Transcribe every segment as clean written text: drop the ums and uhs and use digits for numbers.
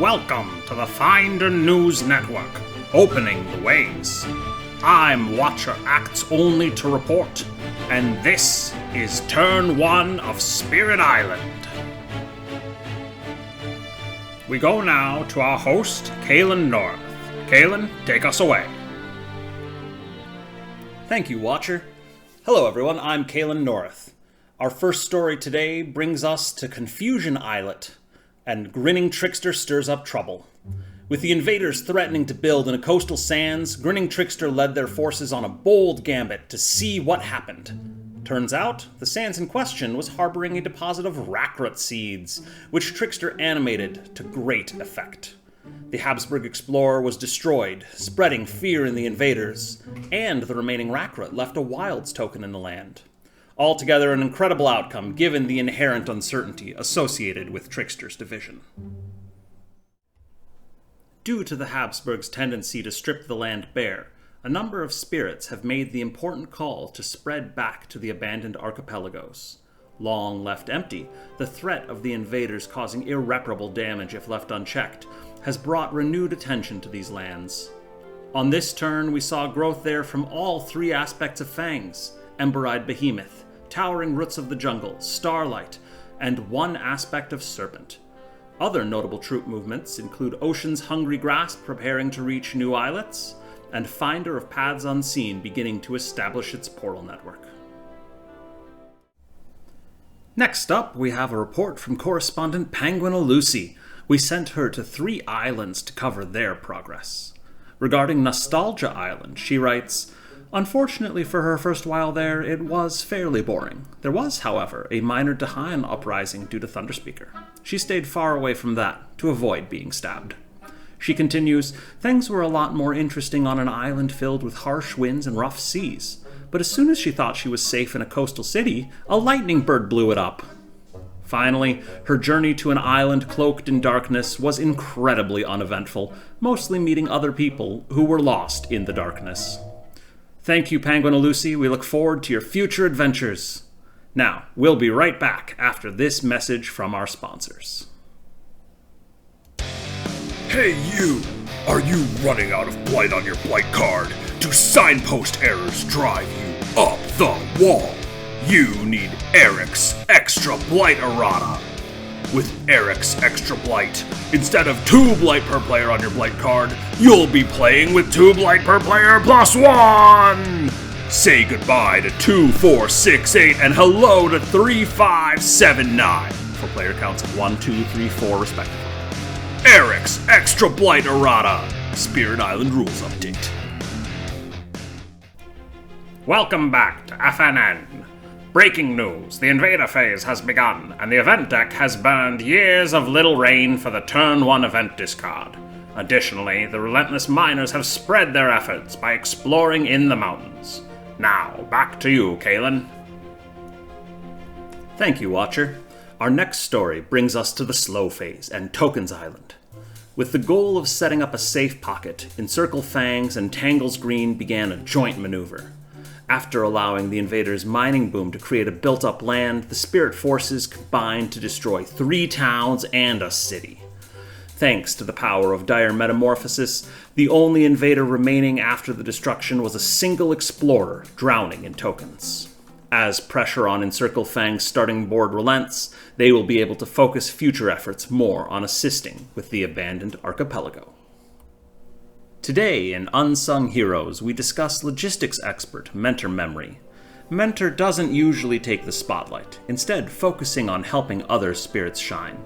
Welcome to the Finder News Network, opening the ways. I'm Watcher Acts Only to report, and this is Turn 1 of Spirit Island. We go now to our host, Kalen North. Kalen, take us away. Thank you, Watcher. Hello everyone, I'm Kalen North. Our first story today brings us to Confusion Islet, and Grinning Trickster stirs up trouble. With the invaders threatening to build in a coastal sands, Grinning Trickster led their forces on a bold gambit to see what happened. Turns out, the sands in question was harboring a deposit of rackrut seeds, which Trickster animated to great effect. The Habsburg explorer was destroyed, spreading fear in the invaders, and the remaining rackrut left a wilds token in the land. Altogether an incredible outcome given the inherent uncertainty associated with Trickster's division. Due to the Habsburgs' tendency to strip the land bare, a number of spirits have made the important call to spread back to the abandoned archipelagos. Long left empty, the threat of the invaders causing irreparable damage if left unchecked has brought renewed attention to these lands. On this turn, we saw growth there from all three aspects of Fangs: Ember-eyed Behemoth, Towering Roots of the Jungle, Starlight, and one aspect of Serpent. Other notable troop movements include Ocean's Hungry Grasp preparing to reach new islets, and Finder of Paths Unseen beginning to establish its portal network. Next up, we have a report from correspondent Penguin Lucy. We sent her to 3 islands to cover their progress. Regarding Nostalgia Island, she writes, "Unfortunately for her first while there, it was fairly boring. There was, however, a minor Dahan uprising due to Thunderspeaker. She stayed far away from that, to avoid being stabbed." She continues, "Things were a lot more interesting on an island filled with harsh winds and rough seas. But as soon as she thought she was safe in a coastal city, a lightning bird blew it up." Finally, her journey to an island cloaked in darkness was incredibly uneventful, mostly meeting other people who were lost in the darkness. Thank you, Penguin Lucy. We look forward to your future adventures. Now, we'll be right back after this message from our sponsors. Hey you! Are you running out of blight on your blight card? Do signpost errors drive you up the wall? You need Eric's Extra Blight Errata. With Eric's Extra Blight, instead of 2 blight per player on your blight card, you'll be playing with 2 blight per player plus 1! Say goodbye to 2, 4, 6, 8, and hello to 3, 5, 7, 9, for player counts of 1, 2, 3, 4 respectively. Eric's Extra Blight Errata, Spirit Island Rules Update. Welcome back to FNN. Breaking news, the invader phase has begun, and the event deck has burned years of Little Rain for the Turn 1 event discard. Additionally, the relentless miners have spread their efforts by exploring in the mountains. Now, back to you, Kalen. Thank you, Watcher. Our next story brings us to the slow phase and Tokens Island. With the goal of setting up a safe pocket, Encircle Fangs and Tangles Green began a joint maneuver. After allowing the invaders' mining boom to create a built-up land, the spirit forces combined to destroy 3 towns and a city. Thanks to the power of dire metamorphosis, the only invader remaining after the destruction was a single explorer drowning in tokens. As pressure on Encircle Fang's starting board relents, they will be able to focus future efforts more on assisting with the abandoned archipelago. Today in Unsung Heroes, we discuss logistics expert Mentor Memory. Mentor doesn't usually take the spotlight, instead focusing on helping other spirits shine.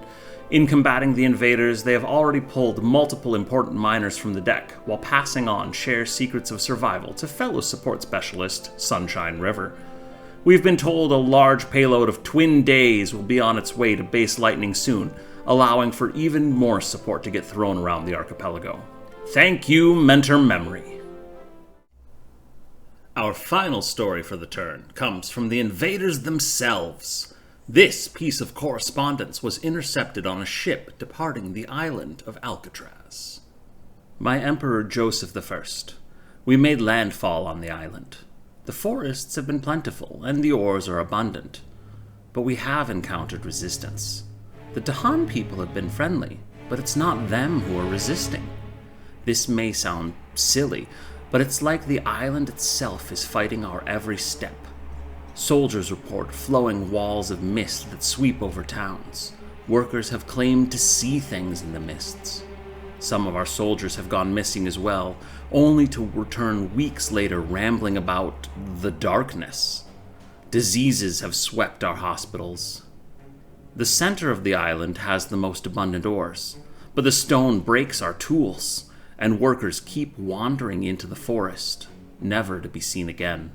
In combating the invaders, they have already pulled multiple important miners from the deck, while passing on shared secrets of survival to fellow support specialist Sunshine River. We've been told a large payload of Twin Days will be on its way to Base Lightning soon, allowing for even more support to get thrown around the archipelago. Thank you, Mentor Memory. Our final story for the turn comes from the invaders themselves. This piece of correspondence was intercepted on a ship departing the island of Alcatraz. My Emperor Joseph I. We made landfall on the island. The forests have been plentiful, and the ores are abundant. But we have encountered resistance. The Dahan people have been friendly, but it's not them who are resisting. This may sound silly, but it's like the island itself is fighting our every step. Soldiers report flowing walls of mist that sweep over towns. Workers have claimed to see things in the mists. Some of our soldiers have gone missing as well, only to return weeks later rambling about the darkness. Diseases have swept our hospitals. The center of the island has the most abundant ores, but the stone breaks our tools, and workers keep wandering into the forest, never to be seen again.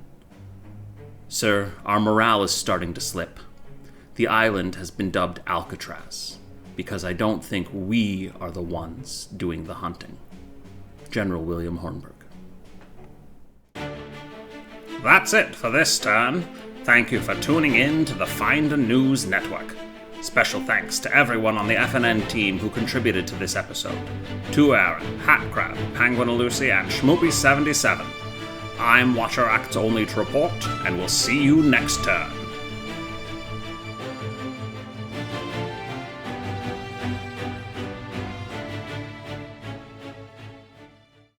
Sir, our morale is starting to slip. The island has been dubbed Alcatraz, because I don't think we are the ones doing the hunting. General William Hornberg. That's it for this turn. Thank you for tuning in to the Find a News Network. Special thanks to everyone on the FNN team who contributed to this episode. To Aaron, Hatcrab, Penguin Lucy, and Schmoopy77. I'm Watcher Acts Only to report, and we'll see you next turn.